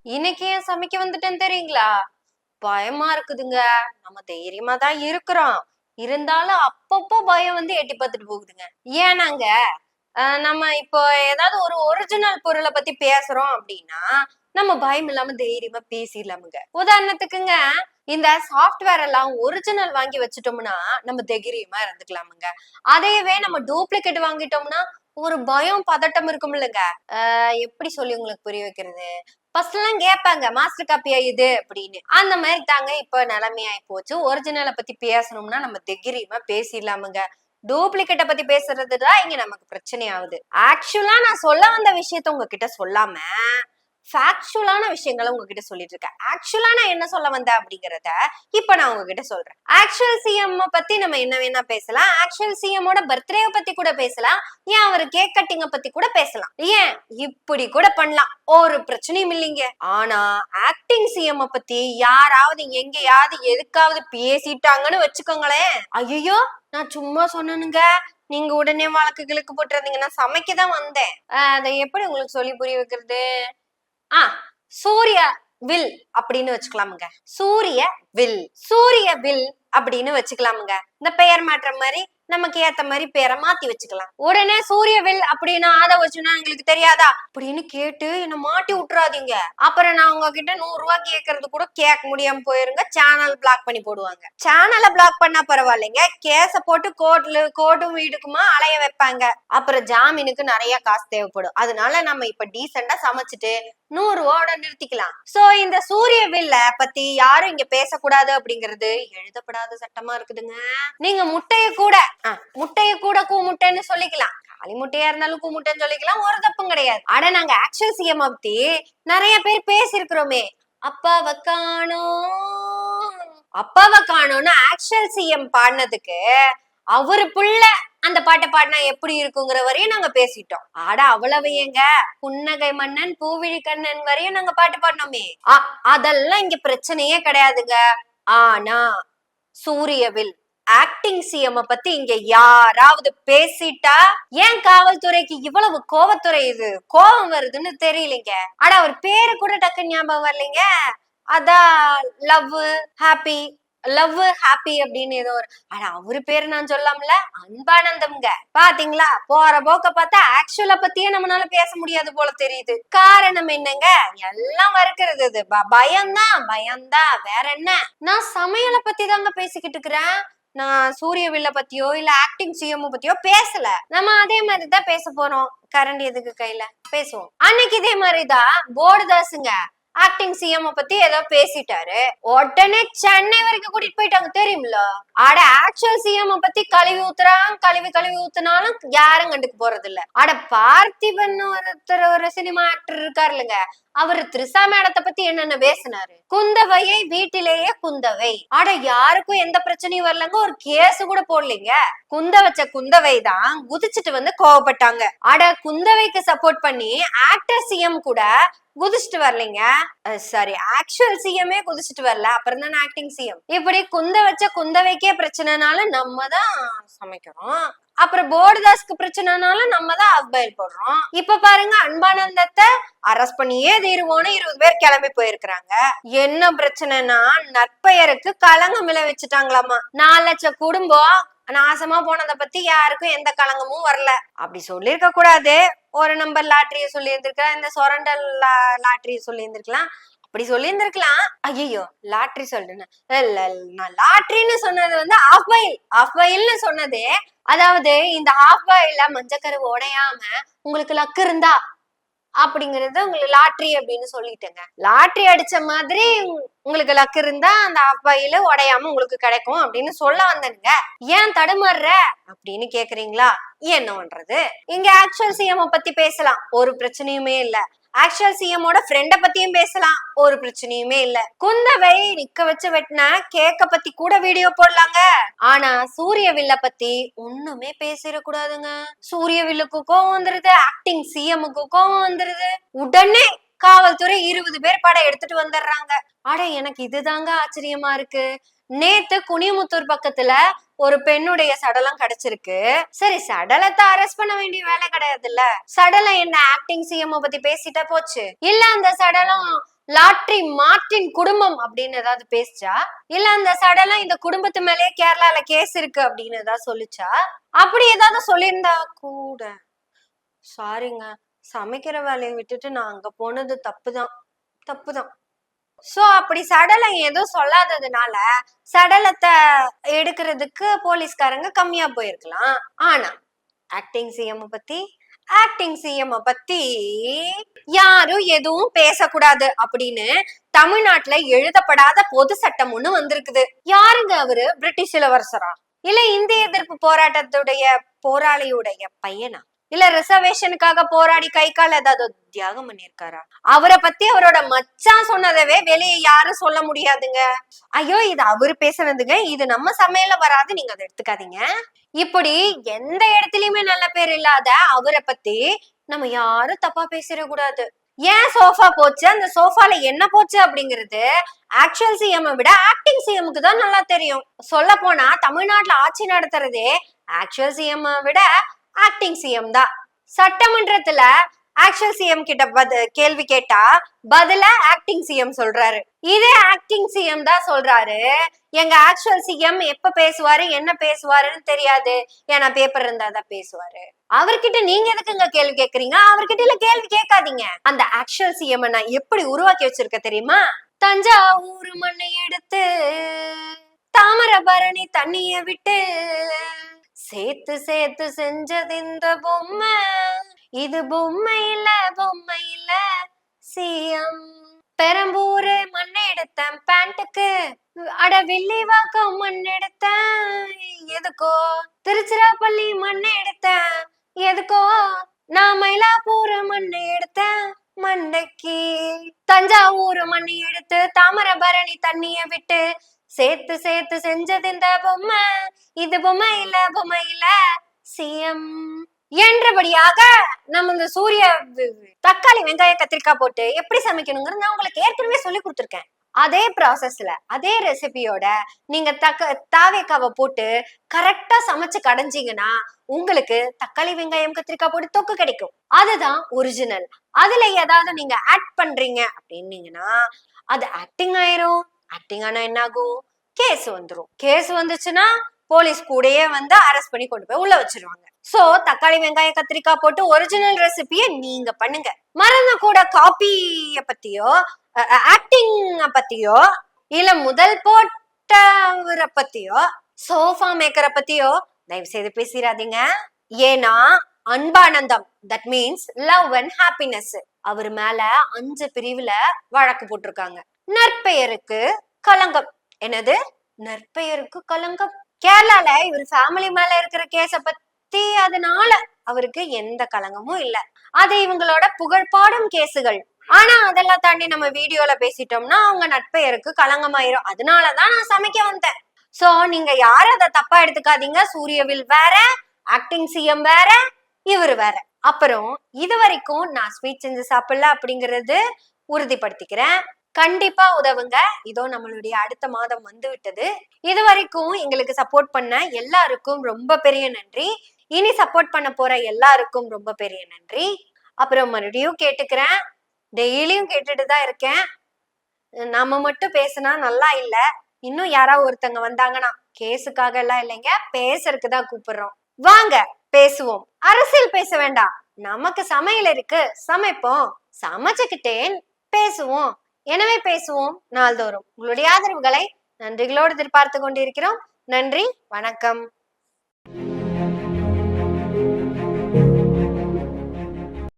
இன்னைக்கு ஏன் சமைக்க வந்துட்டேன்னு தெரியுங்களா? பயமா இருக்குதுங்க. நம்ம தைரியமா தான் இருக்கிறோம். இருந்தாலும் அப்பப்போ பயம் வந்து எட்டி பார்த்துட்டு போகுதுங்க. ஏன்னாங்க, நம்ம இப்போ ஏதாவது ஒரு ஒரிஜினல் பொருள பத்தி பேசுறோம் அப்படின்னா, நம்ம பயம் இல்லாம தைரியமா பேசிடலாமுங்க. உதாரணத்துக்குங்க, இந்த சாஃப்ட்வேர் எல்லாம் ஒரிஜினல் வாங்கி வச்சுட்டோம்னா, நம்ம தைரியமா இருந்துக்கலாமுங்க. அதையவே நம்ம டூப்ளிகேட் வாங்கிட்டோம்னா, ஒரு பயம், பதட்டம் இருக்கும்லங்க. எப்படி சொல்லி உங்களுக்கு புரிய வைக்கிறது? ஃபர்ஸ்ட் எல்லாம் கேட்பாங்க மாஸ்டர் காப்பியா இது அப்படின்னு. அந்த மாதிரி தாங்க இப்ப நிலைமையாயி போச்சு. ஒரிஜினலை பத்தி பேசணும்னா நம்ம தைரியமா பேசிடலாமுங்க. டூப்ளிகேட்டை பத்தி பேசுறதுதான் இங்க நமக்கு பிரச்சனை ஆகுது. ஆக்சுவலா நான் சொல்ல வந்த விஷயத்த உங்ககிட்ட சொல்லாம ஃபேக்சுவலான விஷயங்களை உங்ககிட்ட சொல்லிட்டு இருக்கேன். ஆக்சுவலா நான் என்ன சொல்ல வந்தேன் அப்படிங்கறத இப்ப நான் உங்ககிட்ட சொல்றேன். ஆக்சுவல் சிஎம் பத்தி நம்ம என்ன வேணா பேசலாம். ஆக்சுவல் சிஎம்மோட பர்த்டே பத்தி கூட பேசலாம். ஏன் அவர் கேக் கட்டிங்க பத்தி கூட பேசலாம். ஏன் இப்படி கூட பண்ணலாம், ஒரு பிரச்சனையும் இல்லைங்க. ஆனா ஆக்டிங் சிஎம் பத்தி யாராவது எங்கேயாவது எதுக்காவது பேசிட்டாங்கன்னு வச்சுக்கோங்களேன், ஐயோ நான் சும்மா சொன்னனுங்க, நீங்க உடனே வழக்குகளுக்கு போட்டுறீங்க. நான் சமைக்கதான் வந்தேன். அதை எப்படி உங்களுக்கு சொல்லி புரிய வைக்கிறது? சூரிய வில் அப்படின்னு வச்சுக்கலாமுங்க. சூரிய வில், சூரிய வில் அப்படின்னு வச்சுக்கலாமுங்க. இந்த பெயர் மாற்றம் மாதிரி நமக்கு ஏத்த மாதிரி பேரை மாத்தி வச்சுக்கலாம். உடனே சூரியவில் அப்படின்னா அதை வச்சுன்னா எங்களுக்கு தெரியாதா அப்படின்னு கேட்டு என்ன மாட்டி விட்டுறாதீங்க. அப்புறம் நான் உங்ககிட்ட 100 ரூபாய் கேட்கறது கூட கேட்க முடியாம போயிருங்க. சேனல் பிளாக் பண்ணி போடுவாங்க. சேனலை பிளாக் பண்ணா பரவாயில்லைங்க, கேஸ போட்டு கோர்ட்டும் வீடுக்குமா அலைய வைப்பாங்க. அப்புறம் ஜாமீனுக்கு நிறைய காசு தேவைப்படும். அதனால நம்ம இப்ப டீசெண்டா சமைச்சிட்டு 100 ரூபாயோட நிறுத்திக்கலாம். சோ இந்த சூரிய வில்ல பத்தி யாரும் இங்க பேசக்கூடாது அப்படிங்கிறது எழுதப்படாத சட்டமா இருக்குதுங்க. நீங்க முட்டைய கூட கூமுட்டைன்னு சொல்லிக்கலாம். காளி முட்டையா இருந்தாலும் கூமுட்டைன்னு சொல்லிக்கலாம், ஒரு தப்பும் கிடையாது. ஆனா நாங்க ஆக்சுவல் சிஎம் பத்தி நிறைய பேர் பேசிருக்கிறோமே. அப்பாவை காணோம்னு ஆக்சுவல் சிஎம் பாடினதுக்கு அவரு புள்ள அந்த பாட்டை பாடினா எப்படி இருக்குங்கிற வரையும் நாங்க பேசிட்டோம். ஆட அவ்வளவு ஏங்க, புன்னகை மன்னன் பூவிழி கண்ணன் வரையும் நாங்க பாட்டு பாடினோமே. அதெல்லாம் இங்க பிரச்சனையே கிடையாதுங்க. ஆனா சூரியவில் ஆக்டிங் சிஎம் பத்தி இங்க யாராவது பேசிட்டா ஏன் காவல்துறைக்கு இவ்வளவு கோபம் வருதுன்னு தெரியலங்க. ஆனா அவர் பேரு கூட டக்கு ஞாபகம் வரலைங்க. அதான் லவ் ஹாப்பி அப்படின்னு ஏதோ ஒரு, ஆனா அவரு பேரு நான் சொல்லாமல, அன்பானந்தம்ங்க. பாத்தீங்களா, போற போக்க பார்த்தா ஆக்சுவலா பத்தியே நம்மளால பேச முடியாது போல தெரியுது. காரணம் என்னங்க, எல்லாம் வறுக்கிறது பயம்தான் வேற என்ன. நான் சமையலை பத்தி தாங்க பேசிக்கிட்டு இருக்கிறேன். நான் சூரியவில்ல பத்தியோ இல்ல ஆக்டிங் சிஎம் பத்தியோ பேசல. நம்ம அதே மாதிரிதான் பேச போறோம். கரண்ட் எதுக்கு கையில பேசுவோம். அன்னைக்கு இதே மாதிரிதான் போர்டுதாசுங்க ஆக்டிங் சிஎம் பத்தி ஏதோ பேசிட்டாரு. உடனே சென்னை வரைக்கும் கூட்டிட்டு போயிட்டாங்க தெரியுமில்ல. ஆட ஆக்சுவல் சிஎம் பத்தி கழுவி ஊத்துனாலும் யாரும் கண்டுக்கு போறது இல்ல. ஆட பார்த்திபன் ஒரு சினிமா ஆக்டர் இருக்காரு இல்லைங்க, அவரு திரிசா மேடத்தை பத்தி என்னென்ன பேசினாரு. குந்தவையை வீட்டிலேயே குந்தவை. ஆட யாருக்கும் எந்த பிரச்சனையும் வரலங்க, ஒரு கேஸ் கூட போடலீங்க. குந்தவை தான் குதிச்சுட்டு வந்து கோவப்பட்டாங்க. ஆட குந்தவைக்கு சப்போர்ட் பண்ணி ஆக்டர் சிஎம் கூட குதிச்சுட்டு வரலைங்க. சாரி, ஆக்சுவல் சிஎம்ஏ குதிச்சுட்டு வரல, அப்புறம் தான் ஆக்டிங் சிஎம். இப்படி குந்தவைக்கே பிரச்சனைனாலும் நம்ம தான் சமைக்கிறோம். அப்புறம் போர்டுதாஸ்க்கு பிரச்சனைனாலும் நம்ம தான் அஃபைல் போடுறோம். இப்ப பாருங்க, அன்பானந்தத்தை அரெஸ்ட் பண்ணியே தீருவோன்னு 20 பேர் கிளம்பி போயிருக்கிறாங்க. என்ன பிரச்சனைனா, நற்பெயருக்கு களங்கம் விளைவிச்சுட்டாங்களாமா. 4 லட்சம் குடும்பம் நாசமா போனதை பத்தி யாருக்கும் எந்த களங்கமும் வரல. அப்படி சொல்லிருக்க கூடாது. ஒரு நம்பர் லாட்டரிய சொல்லி இருந்திருக்கலாம், இந்த சொரண்டல் லாட்டரிய சொல்லி இருந்திருக்கலாம், அப்படி சொல்லி இருந்திருக்கலாம். ஐயோ லாட்டரி சொல்றேன்னு, நான் லாட்டரின்னு சொன்னது வந்து ஆஃப் பாயில்னு சொன்னது. அதாவது இந்த ஆஃப் பாயில்ல மஞ்சக்கரு உடையாம உங்களுக்கு லக்கு இருந்தா அப்படிங்கறது உங்களுக்கு லாட்டரி அப்படின்னு சொல்லிட்டேங்க. லாட்டரி அடிச்ச மாதிரி உங்களுக்கு லக்கு இருந்தா அந்த ஆப்பாயில உடையாம உங்களுக்கு கிடைக்கும் அப்படின்னு சொல்ல வந்தனுங்க. ஏன் தடுமாறுற அப்படின்னு கேக்குறீங்களா? என்ன பண்றது, இங்க ஆக்சுவல் சிஎம் பத்தி பேசலாம், ஒரு பிரச்சனையுமே இல்ல. ஆக்சுவல் சிஎம்மோட ஃப்ரெண்ட பத்தியும் பேசலாம், ஒரு பிரச்சனையுமே இல்ல. குந்தவை நிக்க வச்சு வெட்டின கேக்க பத்தி கூட வீடியோ போடலாங்க. ஆனா சூரியவில்ல பத்தி ஒண்ணுமே பேசிடக்கூடாதுங்க. சூரியவில்லுக்கு கோவம் வந்துருது, ஆக்டிங் சிஎம்முக்கு கோவம் வந்துருது. உடனே காவல்துறை 20 பேர் படம் எடுத்துட்டு வந்துடுறாங்க. அட எனக்கு இதுதாங்க ஆச்சரியமா இருக்கு. நேத்து குனிமுத்தூர் பக்கத்துல ஒரு பெண்ணுடைய சடலம் கிடைச்சிருக்கு. சரி, சடலத்தை அரெஸ்ட் பண்ண வேண்டிய வேலை கிடையாதுல்ல. சடலம் என்ன ஆக்டிங் சிஎம் பத்தி பேசிட்டா போச்சு, இல்ல அந்த சடலம் லாட்ரி மார்டின் குடும்பம் அப்படின்னு ஏதாவது பேசிச்சா, இல்ல அந்த சடலம் இந்த குடும்பத்து மேலேயே கேரளால கேஸ் இருக்கு அப்படின்னு ஏதாவது சொல்லிச்சா? அப்படி ஏதாவது சொல்லியிருந்தா கூட, சாரிங்க, சமைக்கிற வேலையை விட்டுட்டு நான் அங்க போனது தப்புதான். சோ அப்படி சடலம் எதுவும் சொல்லாததுனால சடலத்தை எடுக்கிறதுக்கு போலீஸ்காரங்க கம்மியா போயிருக்கலாம். ஆனா ஆக்டிங் சிஎம் பத்தி யாரும் எதுவும் பேசக்கூடாது அப்படின்னு தமிழ்நாட்டுல எழுதப்படாத பொது சட்டம் ஒண்ணு வந்திருக்குது. யாருங்க அவரு? பிரிட்டிஷ் இளவரசரா, இல்ல இந்திய எதிர்ப்பு போராட்டத்துடைய போராளியுடைய பையனா, இல்ல ரிசர்வேஷனுக்காக போராடி கை கால் ஏதாவது தியாகம் பண்ணிருக்காரா? அவரை பத்தி அவரோட மச்சான் சொன்னதவே வெளியே யாரும் சொல்ல முடியாதுங்க. ஐயோ, இது அவரு பேசுனதுங்க, இது நம்ம சமையல்ல வராது, நீங்க அதை எடுத்துக்காதீங்க. இப்படி எந்த இடத்துலயுமே நல்ல பேர் இல்லாத அவரை பத்தி நம்ம யாரும் தப்பா பேசிடக்கூடாது. ஏன் சோஃபா போச்சு, அந்த சோஃபால என்ன போச்சு அப்படிங்கிறது ஆக்சுவல் சிஎம் விட ஆக்டிங் சிஎம்க்கு தான் நல்லா தெரியும். சொல்ல போனா தமிழ்நாட்டுல ஆட்சி நடத்துறதே ஆக்சுவல் சிஎம் விட ஆக்டிங் சிஎம் தான். சட்டமன்றத்துல ஆக்சுவல் சிஎம் கிட்ட கேள்வி கேட்டா பதில ஆக்டிங் சிஎம் சொல்றாரு. இதே ஆக்டிங் சிஎம் தான் சொல்றாரு, எங்க ஆக்சுவல் சிஎம் எப்ப பேசுவாரு என்ன பேசுவாருன்னு தெரியாது, ஏன்னா பேப்பர் இருந்தாதான் பேசுவாரு. அவர்கிட்ட நீங்க எதுக்குங்க கேள்வி கேக்குறீங்க? அவர்கிட்ட இல்ல கேள்வி கேட்காதீங்க. அந்த ஆக்சுவல் சிஎம் நான் எப்படி உருவாக்கி வச்சிருக்க தெரியுமா? தஞ்சாவூர் மண்ணை எடுத்து தாமிரபரணி தண்ணிய விட்டு சேர்த்து சேர்த்து செஞ்சது இந்த பொம்மை, இது பொம்மை இல்ல சிஎம். பெரம்பூரு மண் எடுத்தேன் பேண்ட்டுக்கு, அட வில்லிவாக்கம் மண் எடுத்தேன் எதுக்கோ, திருச்சிராப்பள்ளி மண் எடுத்தேன் எதுக்கோ, நான் மயிலாப்பூர் மண் எடுத்தேன் மண்டைக்கு. தஞ்சாவூர் மண் எடுத்து தாமிரபரணி தண்ணிய விட்டு சேர்த்து சேர்த்து செஞ்சது இந்த பொம்மை, இது பொம்மை இல்ல சிஎம் என்றபடியாக நம்ம இந்த சூரிய தக்காளி வெங்காய கத்திரிக்காய் போட்டு எப்படி சமைக்கணுங்கிறது நான் உங்களுக்கு ஏற்கனவே சொல்லி கொடுத்துருக்கேன். அதே ப்ராசஸ்ல அதே ரெசிபியோட நீங்க தாவேக்காவை போட்டு கரெக்டா சமைச்சு கடைஞ்சிங்கன்னா உங்களுக்கு தக்காளி வெங்காயம் கத்திரிக்காய் போட்டு தொக்கு கிடைக்கும். அதுதான் ஒரிஜினல். அதுல ஏதாவது நீங்க ஆட் பண்றீங்க அப்படின்னீங்கன்னா அது ஆக்டிங் ஆயிரும். ஆக்டிங் ஆனா என்ன ஆகும்? கேஸ் வந்துரும். கேஸ் வந்துச்சுன்னா போலீஸ் கூடயே வந்து அரெஸ்ட் பண்ணி கொண்டு போய் உள்ள வச்சிருவாங்க. சோ தக்காளி வெங்காயம் கத்திரிக்காய் போட்டு ஒரிஜினல் ரெசிபியை நீங்க பண்ணுங்க. மறந்த கூட காப்பிய பத்தியோ ஆக்டிங் பத்தியோ இல்ல முதல் போட்டவரை பத்தியோ சோஃபா மேக்கரை பத்தியோ தயவு செய்து பேசிடாதீங்க. ஏன்னா அன்பானந்தம், that means love and happiness, அவர் மேல 5 பிரிவுல வழக்கு போட்டிருக்காங்க. நற்பெயருக்கு களங்கம். என்னது நற்பெயருக்கு களங்கம்? கேரளால இவர் ஃபேமிலி மேல இருக்கிற கேஸ பத்தி அதனால அவருக்கு எந்த களங்கமும் இல்ல. அது இவங்களோட புகழ்பாடும் கேசுகள். ஆனா அதெல்லாம் தாண்டி நம்ம வீடியோல பேசிட்டோம்னா அவங்க நற்பெயருக்கு களங்கமாயிரும். அதனாலதான் நான் சமைக்க வந்தேன். சோ நீங்க யாரும் அதை தப்பா எடுத்துக்காதீங்க. சூரியவில் வேற, ஆக்டிங் சிஎம் வேற, இவரு வேற. அப்புறம் இது வரைக்கும் நான் ஸ்வீட் செஞ்சு சாப்பிடல அப்படிங்கறது உறுதிப்படுத்திக்கிறேன். கண்டிப்பா உதவுங்க. இதோ நம்மளுடைய அடுத்த மாதம் வந்து விட்டது. இது வரைக்கும் எங்களுக்கு சப்போர்ட் பண்ண எல்லாருக்கும் ரொம்ப பெரிய நன்றி. இனி சப்போர்ட் பண்ண போற எல்லாருக்கும் ரொம்ப பெரிய நன்றி. அப்புறம் மறுபடியும் கேட்டுக்கிறேன், டெய்லியும் கேட்டுட்டு தான் இருக்கேன், நம்ம மட்டும் பேசினா நல்லா இல்ல, இன்னும் யாராவது ஒருத்தங்க வந்தாங்கன்னா, கேஸுக்காக எல்லாம் இல்லைங்க, பேசுறதுக்கு தான் கூப்பிடுறோம், வாங்க பேசுவோம். அரசியல் பேச வேண்டாம், நமக்கு சமையல் இருக்கு, சமைப்போம், சமைச்சுக்கிட்டே பேசுவோம். எனவே பேசுவோம் நாள்தோறும். உங்களுடைய ஆதரவுகளை நன்றிகளோடு எதிர்பார்த்து கொண்டிருக்கிறோம். நன்றி, வணக்கம்.